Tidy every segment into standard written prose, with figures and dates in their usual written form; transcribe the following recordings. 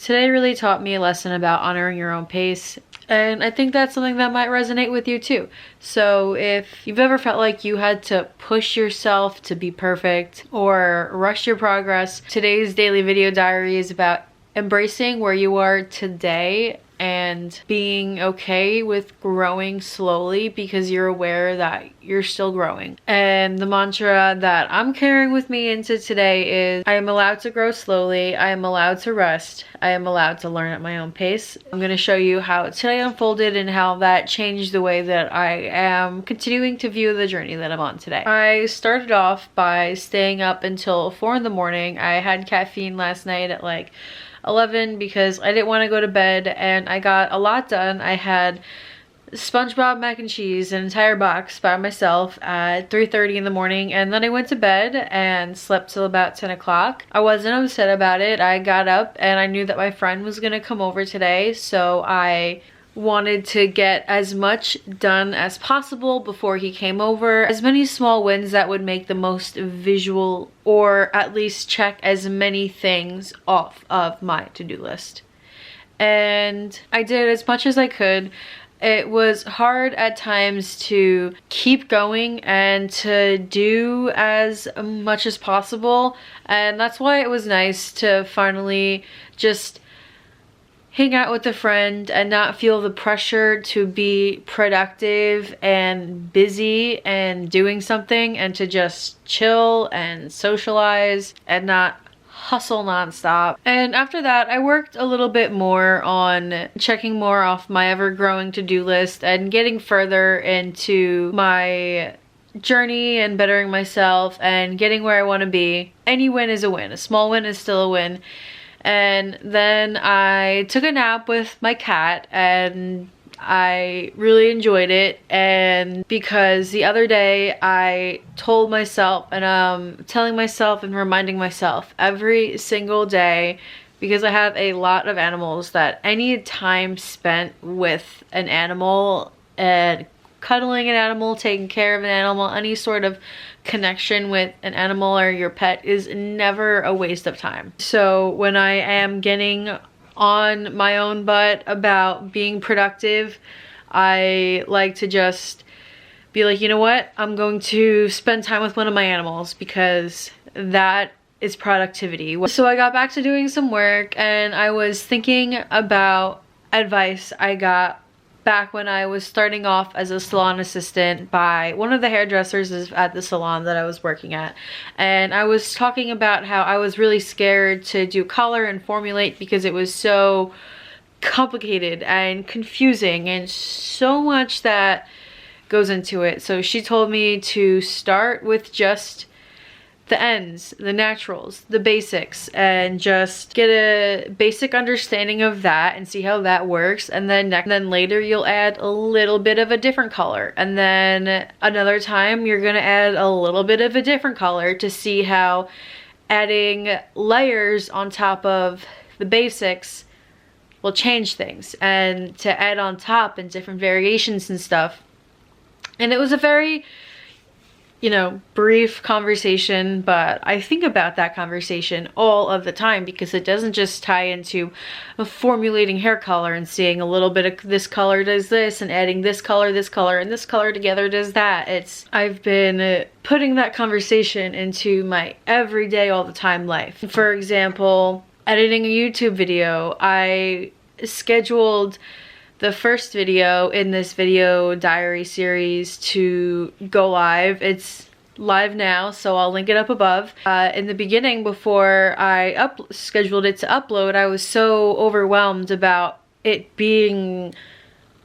today really taught me a lesson about honoring your own pace. And I think that's something that might resonate with you too. So if you've ever felt like you had to push yourself to be perfect or rush your progress, today's daily video diary is about embracing where you are today and being okay with growing slowly because you're aware that you're still growing. And the mantra that I'm carrying with me into today is, I am allowed to grow slowly, I am allowed to rest, I am allowed to learn at my own pace. I'm going to show you how today unfolded and how that changed the way that I am continuing to view the journey that I'm on today. I started off by staying up until 4 in the morning. I had caffeine last night at like 11 because I didn't want to go to bed, and I got a lot done. I had SpongeBob mac and cheese, an entire box by myself at 3:30 in the morning, and then I went to bed and slept till about 10 o'clock. I wasn't upset about it. I got up and I knew that my friend was gonna come over today, so I wanted to get as much done as possible before he came over. As many small wins that would make the most visual, or at least check as many things off of my to-do list. And I did as much as I could. It was hard at times to keep going and to do as much as possible, and that's why it was nice to finally just hang out with a friend and not feel the pressure to be productive and busy and doing something, and to just chill and socialize and not hustle nonstop. And after that, I worked a little bit more on checking more off my ever-growing to-do list and getting further into my journey and bettering myself and getting where I want to be. Any win is a win. A small win is still a win. And then I took a nap with my cat, and I really enjoyed it. And because the other day I told myself, and I'm telling myself and reminding myself every single day, because I have a lot of animals, that any time spent with an animal and cuddling an animal, taking care of an animal, any sort of connection with an animal or your pet is never a waste of time. So when I am getting on my own butt about being productive, I like to just be like, you know what? I'm going to spend time with one of my animals, because that is productivity. So I got back to doing some work, and I was thinking about advice I got back when I was starting off as a salon assistant by one of the hairdressers at the salon that I was working at. And I was talking about how I was really scared to do color and formulate because it was so complicated and confusing and so much that goes into it. So she told me to start with just the ends, the naturals, the basics, and just get a basic understanding of that and see how that works. And then later you'll add a little bit of a different color, and then another time you're gonna add a little bit of a different color to see how adding layers on top of the basics will change things, and to add on top and different variations and stuff. And it was a very, you know, brief conversation, but I think about that conversation all of the time, because it doesn't just tie into formulating hair color and seeing a little bit of this color does this, and adding this color, and this color together does that. I've been putting that conversation into my everyday, all the time life. For example, editing a YouTube video, I scheduled the first video in this video diary series to go live. It's live now, so I'll link it up above. In the beginning, before I scheduled it to upload, I was so overwhelmed about it being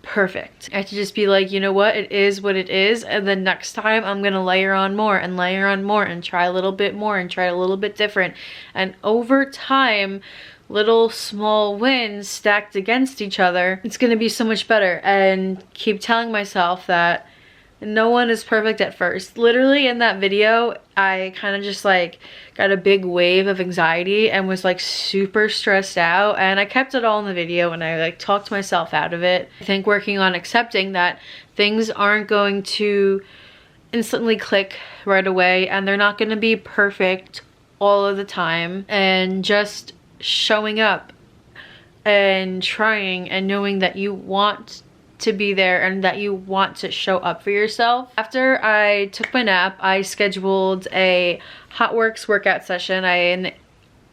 perfect. I had to just be like, you know what, it is what it is, and then next time I'm gonna layer on more and layer on more and try a little bit more and try a little bit different. And over time, little small wins stacked against each other, it's gonna be so much better. And keep telling myself that no one is perfect at first. Literally in that video, I kind of just like got a big wave of anxiety and was like super stressed out, and I kept it all in the video and I like talked myself out of it. I think working on accepting that things aren't going to instantly click right away, and they're not going to be perfect all of the time, and just showing up and trying and knowing that you want to be there and that you want to show up for yourself. After I took my nap, I scheduled a HotWorks workout session. An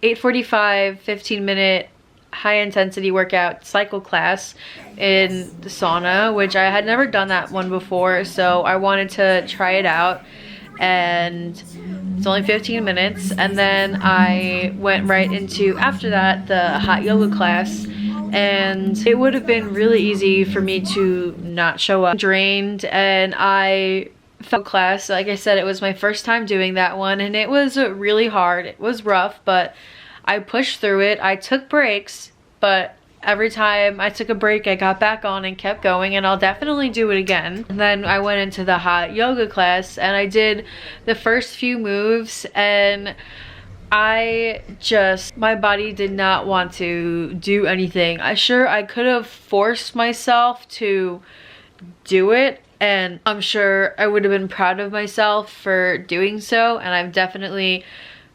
8:45, 15-minute high intensity workout cycle class in the sauna, which I had never done that one before, so I wanted to try it out. And it's only 15 minutes, and then I went right into, after that, the hot yoga class. And it would have been really easy for me to not show up drained, and I felt class. Like I said, it was my first time doing that one, and it was really hard. It was rough, but I pushed through it. I took breaks, but every time I took a break, I got back on and kept going, and I'll definitely do it again. And then I went into the hot yoga class, and I did the first few moves, and my body did not want to do anything. I could have forced myself to do it, and I'm sure I would have been proud of myself for doing so, and I've definitely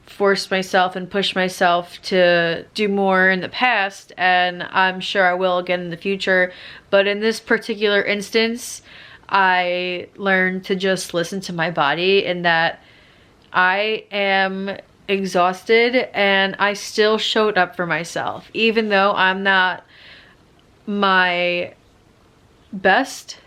forced myself and pushed myself to do more in the past, and I'm sure I will again in the future. But in this particular instance, I learned to just listen to my body, and that I am exhausted, and I still showed up for myself even though I'm not my best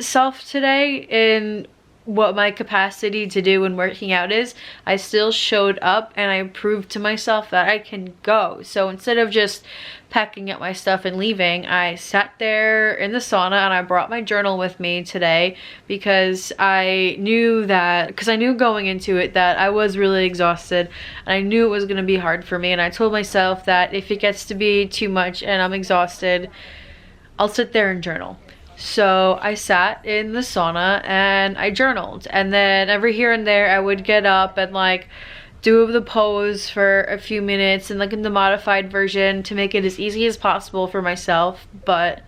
self today in what my capacity to do when working out is. I still showed up, and I proved to myself that I can go. So instead of just packing up my stuff and leaving, I sat there in the sauna, and I brought my journal with me today because I knew going into it that I was really exhausted, and I knew it was going to be hard for me. And I told myself that if it gets to be too much and I'm exhausted, I'll sit there and journal. So I sat in the sauna and I journaled, and then every here and there I would get up and like do the pose for a few minutes and like in the modified version to make it as easy as possible for myself, but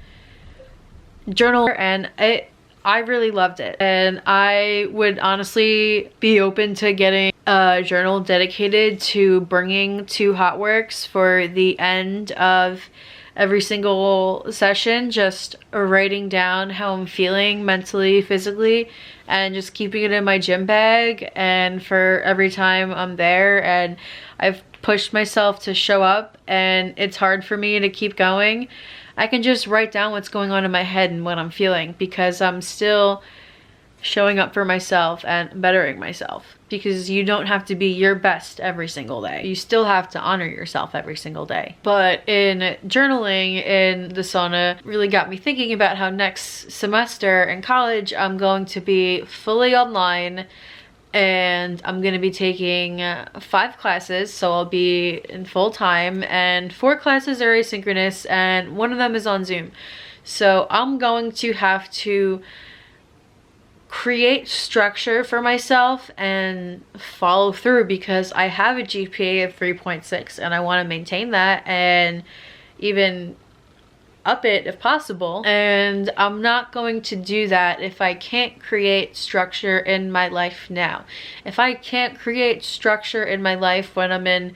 journal. And I really loved it, and I would honestly be open to getting a journal dedicated to bringing to HotWorks for the end of every single session, just writing down how I'm feeling mentally, physically, and just keeping it in my gym bag. And for every time I'm there and I've pushed myself to show up and it's hard for me to keep going, I can just write down what's going on in my head and what I'm feeling, because I'm still showing up for myself and bettering myself. Because you don't have to be your best every single day. You still have to honor yourself every single day. But in journaling in the sauna really got me thinking about how next semester in college I'm going to be fully online, and I'm going to be taking 5 classes, so I'll be in full time, and 4 classes are asynchronous and 1 of them is on Zoom. So I'm going to have to create structure for myself and follow through, because I have a GPA of 3.6 and I want to maintain that and even up it if possible. And I'm not going to do that if I can't create structure in my life now. If I can't create structure in my life when I'm in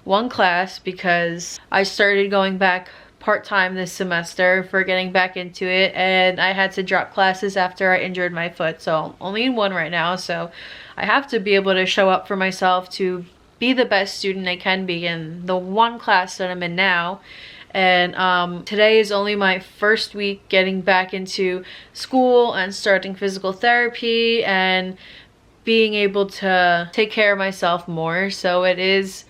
one class, because I started going back part-time this semester for getting back into it, and I had to drop classes after I injured my foot, so I'm only in 1 right now. So I have to be able to show up for myself to be the best student I can be in the 1 class that I'm in now. And today is only my first week getting back into school and starting physical therapy and being able to take care of myself more, so it is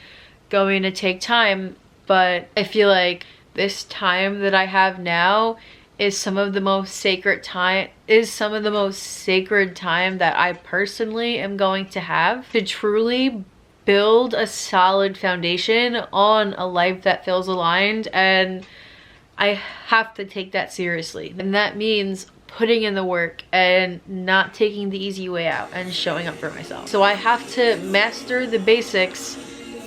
going to take time. But I feel like this time that I have now is some of the most sacred time that I personally am going to have to truly build a solid foundation on a life that feels aligned. And I have to take that seriously, and that means putting in the work and not taking the easy way out and showing up for myself. So I have to master the basics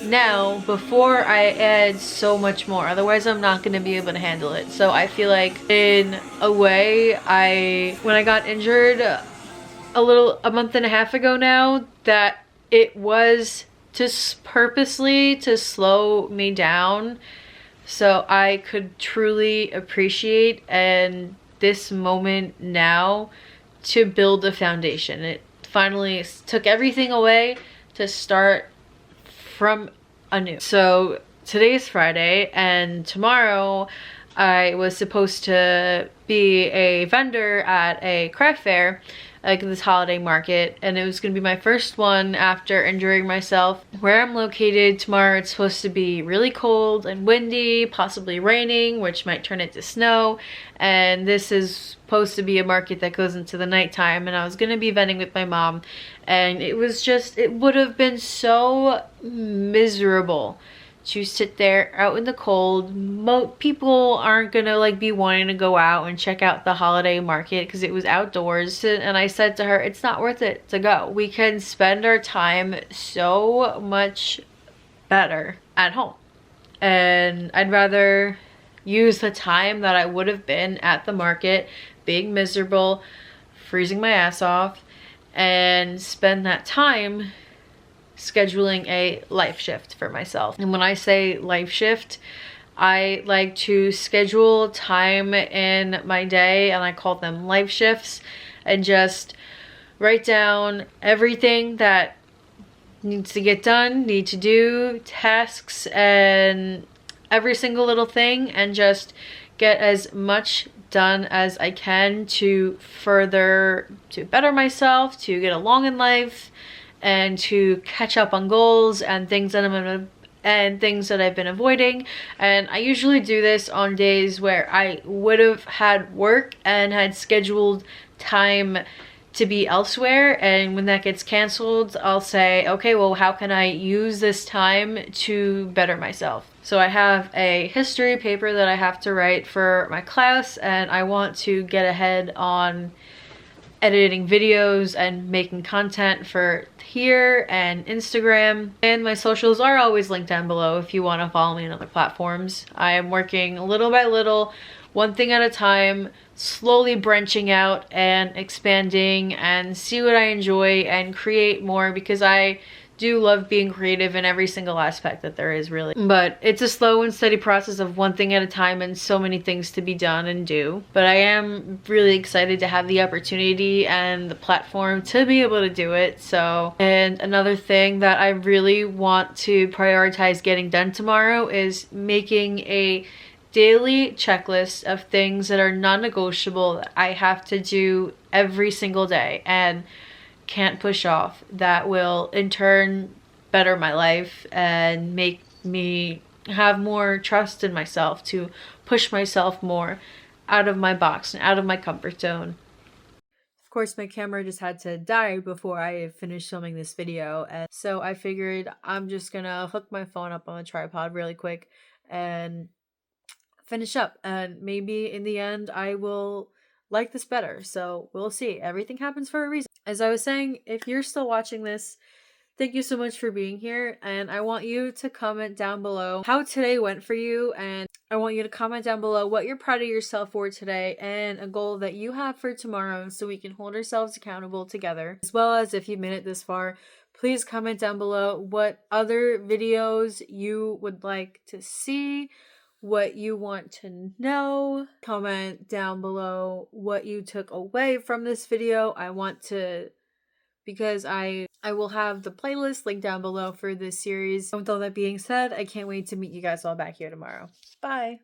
now before I add so much more, otherwise I'm not going to be able to handle it. So I feel like in a way, when I got injured a month and a half ago now, that it was purposely to slow me down So I could truly appreciate and this moment now to build a foundation. It finally took everything away to start from anew. So today's Friday, and tomorrow I was supposed to be a vendor at a craft fair, like this holiday market, and it was going to be my first one after injuring myself. Where I'm located tomorrow, it's supposed to be really cold and windy, possibly raining, which might turn into snow, and this is supposed to be a market that goes into the nighttime, and I was going to be vending with my mom, and it would have been so miserable to sit there out in the cold. People aren't gonna like be wanting to go out and check out the holiday market because it was outdoors, and I said to her, it's not worth it to go. We can spend our time so much better at home, and I'd rather use the time that I would have been at the market being miserable, freezing my ass off, and spend that time scheduling a life shift for myself. And when I say life shift, I like to schedule time in my day, and I call them life shifts, and just write down everything that needs to get done, need to do, tasks, and every single little thing, and just get as much done as I can to better myself, to get along in life, and to catch up on goals and things that I've been avoiding. And I usually do this on days where I would have had work and had scheduled time to be elsewhere, and when that gets canceled, I'll say, okay, well, how can I use this time to better myself? So I have a history paper that I have to write for my class, and I want to get ahead on editing videos and making content for here and Instagram. And my socials are always linked down below if you want to follow me on other platforms. I am working little by little, one thing at a time, slowly branching out and expanding, and see what I enjoy and create more, because I do love being creative in every single aspect that there is, really. But it's a slow and steady process of one thing at a time, and so many things to be done and do. But I am really excited to have the opportunity and the platform to be able to do it. So, and another thing that I really want to prioritize getting done tomorrow is making a daily checklist of things that are non-negotiable that I have to do every single day and can't push off, that will in turn better my life and make me have more trust in myself to push myself more out of my box and out of my comfort zone. Of course, my camera just had to die before I finished filming this video, and so I figured I'm just gonna hook my phone up on the tripod really quick and finish up, and maybe in the end I will like this better. So we'll see. Everything happens for a reason. As I was saying, if you're still watching this, thank you so much for being here, and I want you to comment down below how today went for you, and I want you to comment down below what you're proud of yourself for today and a goal that you have for tomorrow, so we can hold ourselves accountable together. As well as, if you made it this far, please comment down below what other videos you would like to see, what you want to know. Comment down below what you took away from this video. Because I will have the playlist linked down below for this series. And with all that being said, I can't wait to meet you guys all back here tomorrow. Bye!